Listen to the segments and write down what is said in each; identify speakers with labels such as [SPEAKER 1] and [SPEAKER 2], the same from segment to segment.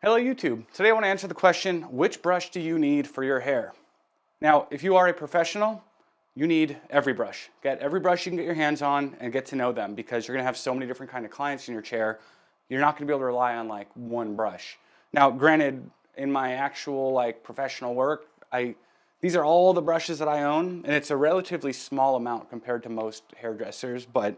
[SPEAKER 1] Hello YouTube. Today I want to answer the question, which brush do you need for your hair? Now, if you are a professional, you need every brush. Get every brush you can get your hands on and get to know them because you're going to have so many different kind of clients in your chair. You're not going to be able to rely on like one brush. Now, granted, in my actual like professional work, these are all the brushes that I own, and it's a relatively small amount compared to most hairdressers, but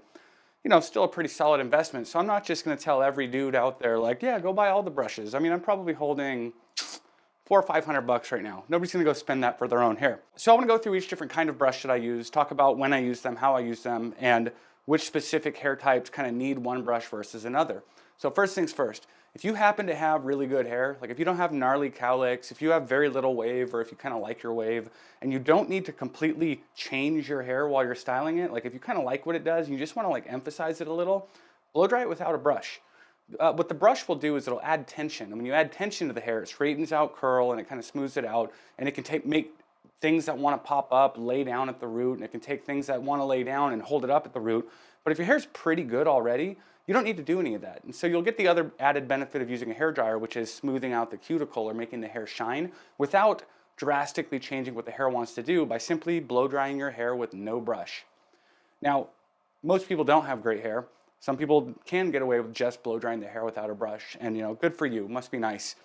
[SPEAKER 1] still a pretty solid investment. So I'm not just going to tell every dude out there like, yeah, go buy all the brushes. I mean, I'm probably holding $400 or $500 right now. Nobody's going to go spend that for their own hair. So I want to go through each different kind of brush that I use, talk about when I use them, how I use them, and which specific hair types kind of need one brush versus another. So first things first, if you happen to have really good hair, like if you don't have gnarly cowlicks, if you have very little wave, or if you kind of like your wave, and you don't need to completely change your hair while you're styling it, like if you kind of like what it does and you just want to like emphasize it a little, blow dry it without a brush. What the brush will do is it'll add tension, and when you add tension to the hair, it straightens out curl and it kind of smooths it out, and it can make things that want to pop up lay down at the root, and it can take things that want to lay down and hold it up at the root. But if your hair's pretty good already, you don't need to do any of that. And so you'll get the other added benefit of using a hair dryer, which is smoothing out the cuticle or making the hair shine without drastically changing what the hair wants to do by simply blow drying your hair with no brush. Now, most people don't have great hair. Some people can get away with just blow drying their hair without a brush, and good for you, must be nice.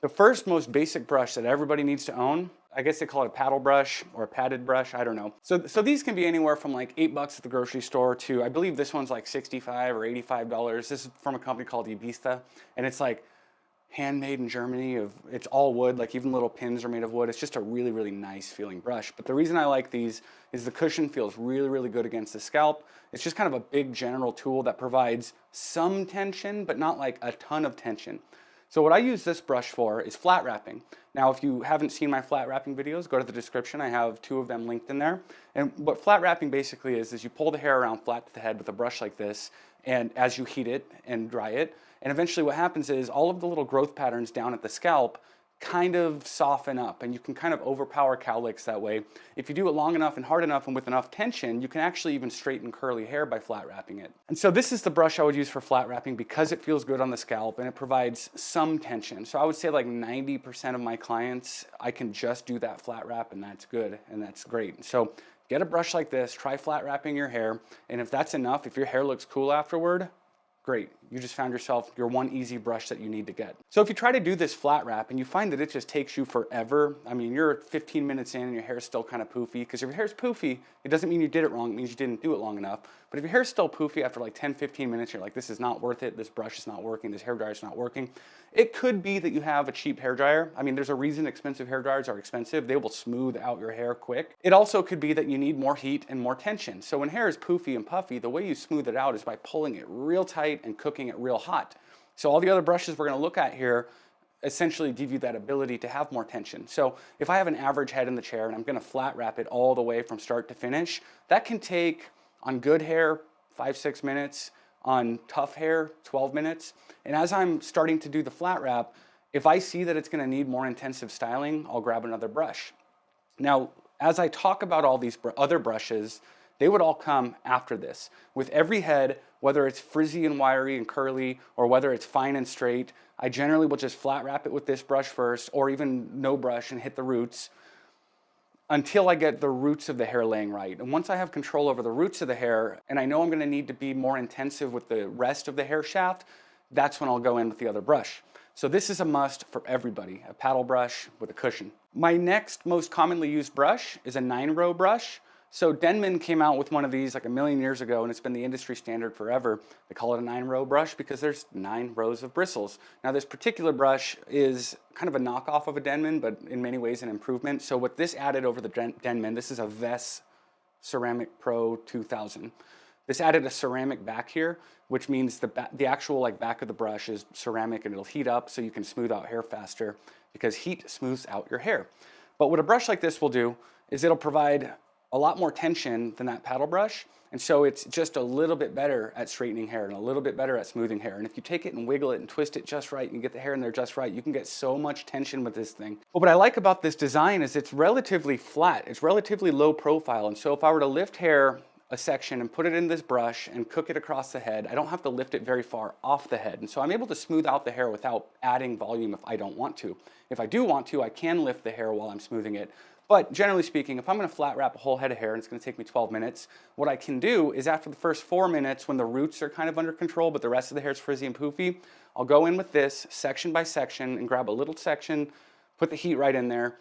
[SPEAKER 1] The first most basic brush that everybody needs to own, I guess they call it a paddle brush or a padded brush, I don't know. So these can be anywhere from like $8 at the grocery store to, I believe this one's like $65 or $85. This is from a company called Ibiza, and it's like handmade in Germany. It's all wood, like even little pins are made of wood. It's just a really, really nice feeling brush. But the reason I like these is the cushion feels really, really good against the scalp. It's just kind of a big general tool that provides some tension, but not like a ton of tension. So what I use this brush for is flat wrapping. Now, if you haven't seen my flat wrapping videos, go to the description. I have 2 of them linked in there. And what flat wrapping basically is you pull the hair around flat to the head with a brush like this, and as you heat it and dry it, and eventually what happens is all of the little growth patterns down at the scalp kind of soften up, and you can kind of overpower cowlicks that way. If you do it long enough and hard enough and with enough tension, you can actually even straighten curly hair by flat wrapping it. And so this is the brush I would use for flat wrapping because it feels good on the scalp and it provides some tension. So I would say like 90% of my clients, I can just do that flat wrap and that's good and that's great. So get a brush like this, try flat wrapping your hair, and if that's enough, if your hair looks cool afterward, great. You just found yourself your one easy brush that you need to get. So if you try to do this flat wrap and you find that it just takes you forever, I mean, you're 15 minutes in and your hair's still kind of poofy, because if your hair's poofy, it doesn't mean you did it wrong, it means you didn't do it long enough. But if your hair's still poofy after like 10, 15 minutes, you're like, this is not worth it, this brush is not working, this hair dryer is not working. It could be that you have a cheap hair dryer. I mean, there's a reason expensive hair dryers are expensive. They will smooth out your hair quick. It also could be that you need more heat and more tension. So when hair is poofy and puffy, the way you smooth it out is by pulling it real tight and cooking it real hot. So all the other brushes we're going to look at here essentially give you that ability to have more tension. So if I have an average head in the chair and I'm going to flat wrap it all the way from start to finish, that can take, on good hair, 5-6 minutes, on tough hair, 12 minutes. And as I'm starting to do the flat wrap, if I see that it's going to need more intensive styling, I'll grab another brush. Now, as I talk about all these other brushes, they would all come after this. With every head, whether it's frizzy and wiry and curly, or whether it's fine and straight, I generally will just flat wrap it with this brush first, or even no brush and hit the roots until I get the roots of the hair laying right. And once I have control over the roots of the hair, and I know I'm gonna need to be more intensive with the rest of the hair shaft, that's when I'll go in with the other brush. So this is a must for everybody, a paddle brush with a cushion. My next most commonly used brush is a 9-row brush. So Denman came out with one of these like a million years ago, and it's been the industry standard forever. They call it a 9-row brush because there's 9 rows of bristles. Now this particular brush is kind of a knockoff of a Denman, but in many ways an improvement. So what this added over the Denman, this is a Vess Ceramic Pro 2000. This added a ceramic back here, which means the actual like back of the brush is ceramic and it'll heat up so you can smooth out hair faster because heat smooths out your hair. But what a brush like this will do is it'll provide a lot more tension than that paddle brush, and so it's just a little bit better at straightening hair and a little bit better at smoothing hair. And if you take it and wiggle it and twist it just right and you get the hair in there just right, you can get so much tension with this thing. But what I like about this design is it's relatively flat, it's relatively low profile, and so if I were to lift hair a section and put it in this brush and cook it across the head, I don't have to lift it very far off the head. And so I'm able to smooth out the hair without adding volume if I don't want to. If I do want to, I can lift the hair while I'm smoothing it. But generally speaking, if I'm going to flat wrap a whole head of hair and it's going to take me 12 minutes, what I can do is after the first 4 minutes when the roots are kind of under control but the rest of the hair is frizzy and poofy, I'll go in with this section by section and grab a little section, put the heat right in there,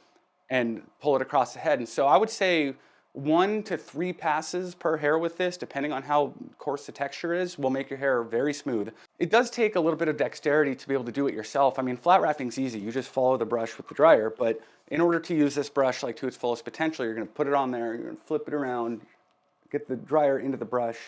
[SPEAKER 1] and pull it across the head. And so I would say 1 to 3 passes per hair with this, depending on how coarse the texture is, will make your hair very smooth. It does take a little bit of dexterity to be able to do it yourself. I mean, flat wrapping's easy. You just follow the brush with the dryer, but in order to use this brush like to its fullest potential, you're gonna put it on there, you're gonna flip it around, get the dryer into the brush,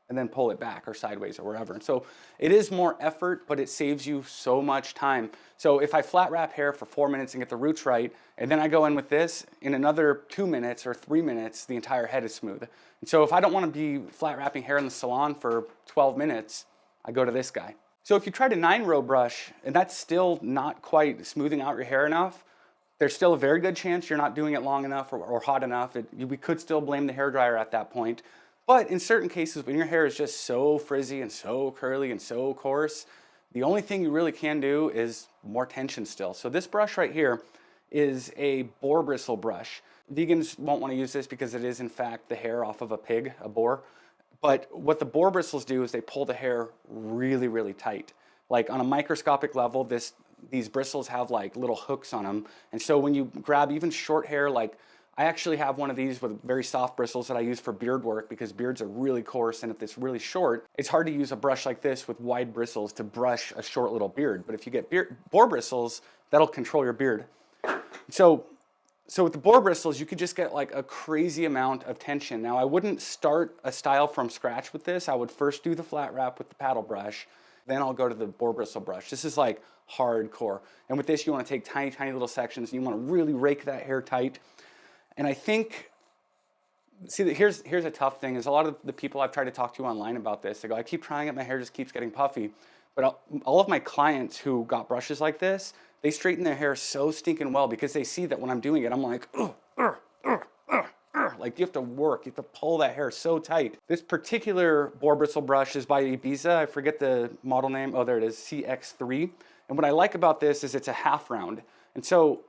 [SPEAKER 1] and then pull it back or sideways or wherever. And so it is more effort, but it saves you so much time. So if I flat wrap hair for 4 minutes and get the roots right, and then I go in with this, in another 2 minutes or 3 minutes, the entire head is smooth. And so if I don't want to be flat wrapping hair in the salon for 12 minutes, I go to this guy. So if you tried a 9-row brush and that's still not quite smoothing out your hair enough, there's still a very good chance you're not doing it long enough or hot enough. We could still blame the hairdryer at that point. But in certain cases, when your hair is just so frizzy and so curly and so coarse, the only thing you really can do is more tension still. So this brush right here is a boar bristle brush. Vegans won't want to use this because it is in fact the hair off of a pig, a boar. But what the boar bristles do is they pull the hair really, really tight. Like on a microscopic level, these bristles have like little hooks on them. And so when you grab even short hair, like I actually have one of these with very soft bristles that I use for beard work because beards are really coarse, and if it's really short, it's hard to use a brush like this with wide bristles to brush a short little beard. But if you get boar bristles, that'll control your beard. So with the boar bristles, you could just get like a crazy amount of tension. Now, I wouldn't start a style from scratch with this. I would first do the flat wrap with the paddle brush, then I'll go to the boar bristle brush. This is like hardcore. And with this, you want to take tiny, tiny little sections, and you want to really rake that hair tight. And I think, see, here's a tough thing, is a lot of the people I've tried to talk to online about this, they go, I keep trying it, my hair just keeps getting puffy. But all of my clients who got brushes like this, they straighten their hair so stinking well because they see that when I'm doing it, I'm like, like you have to work, you have to pull that hair so tight. This particular boar bristle brush is by Ibiza. I forget the model name. Oh, there it is, CX3. And what I like about this is it's a half round. And so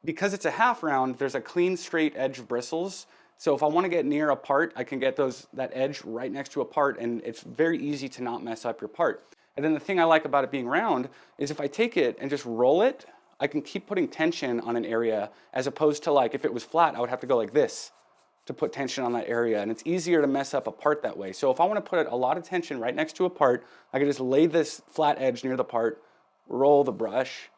[SPEAKER 1] because it's a half round, there's a clean straight edge of bristles. So if I want to get near a part, I can get that edge right next to a part, and it's very easy to not mess up your part. And then the thing I like about it being round is if I take it and just roll it, I can keep putting tension on an area, as opposed to like if it was flat, I would have to go like this to put tension on that area, and it's easier to mess up a part that way. So if I want to put a lot of tension right next to a part, I can just lay this flat edge near the part, roll the brush.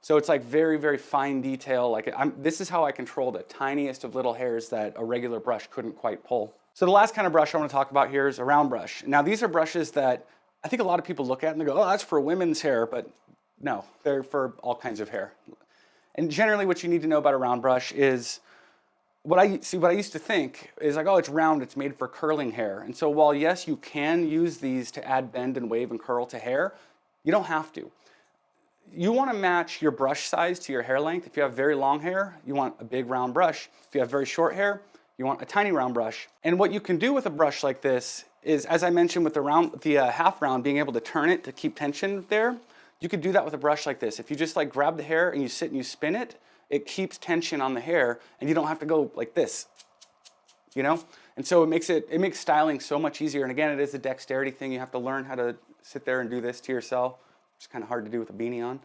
[SPEAKER 1] So it's like very, very fine detail. Like this is how I control the tiniest of little hairs that a regular brush couldn't quite pull. So the last kind of brush I want to talk about here is a round brush. Now these are brushes that I think a lot of people look at and they go, oh, that's for women's hair, but no, they're for all kinds of hair. And generally what you need to know about a round brush is, what I used to think is like, oh, it's round, it's made for curling hair. And so while yes, you can use these to add bend and wave and curl to hair, you don't have to. You want to match your brush size to your hair length. If you have very long hair, you want a big round brush. If you have very short hair, you want a tiny round brush. And what you can do with a brush like this is, as I mentioned with the half round, being able to turn it to keep tension there, you could do that with a brush like this. If you just like grab the hair and you sit and you spin it, it keeps tension on the hair and you don't have to go like this, you know? And so it makes styling so much easier. And again, it is a dexterity thing. You have to learn how to sit there and do this to yourself. It's kind of hard to do with a beanie on.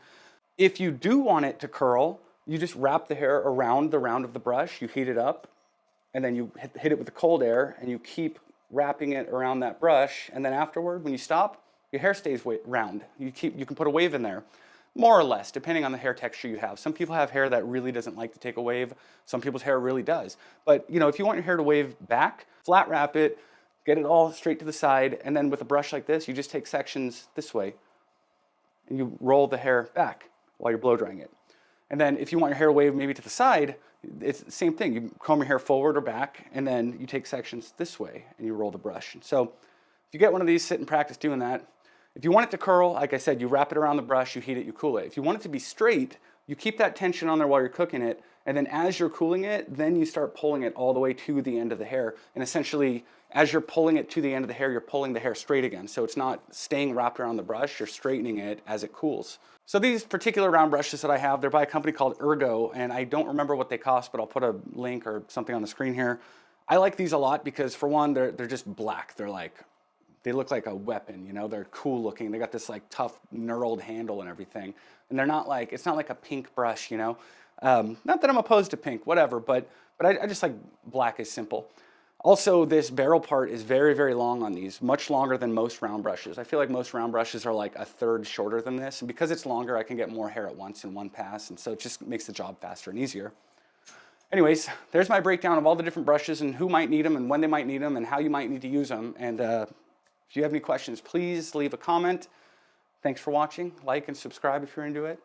[SPEAKER 1] If you do want it to curl, you just wrap the hair around the round of the brush, you heat it up, and then you hit it with the cold air, and you keep wrapping it around that brush, and then afterward, when you stop, your hair stays round. You can put a wave in there, more or less, depending on the hair texture you have. Some people have hair that really doesn't like to take a wave. Some people's hair really does. But you know, if you want your hair to wave back, flat wrap it, get it all straight to the side, and then with a brush like this, you just take sections this way, and you roll the hair back while you're blow drying it. And then if you want your hair to wave maybe to the side, it's the same thing. You comb your hair forward or back, and then you take sections this way and you roll the brush. And so if you get one of these, sit and practice doing that. If you want it to curl, like I said, you wrap it around the brush, you heat it, you cool it. If you want it to be straight, you keep that tension on there while you're cooking it, and then as you're cooling it, then you start pulling it all the way to the end of the hair. And essentially, as you're pulling it to the end of the hair, you're pulling the hair straight again. So it's not staying wrapped around the brush, you're straightening it as it cools. So these particular round brushes that I have, they're by a company called Ergo, and I don't remember what they cost, but I'll put a link or something on the screen here. I like these a lot because, for one, they're just black. They look like a weapon, you know, they're cool looking. They got this like tough knurled handle and everything. And they're not like, it's not like a pink brush, you know. Not that I'm opposed to pink, whatever, but I just like black is simple. Also, this barrel part is very, very long on these, much longer than most round brushes. I feel like most round brushes are like a third shorter than this. And because it's longer, I can get more hair at once in one pass. And so it just makes the job faster and easier. Anyways, there's my breakdown of all the different brushes and who might need them and when they might need them and how you might need to use them. And if you have any questions, please leave a comment. Thanks for watching. Like and subscribe if you're into it.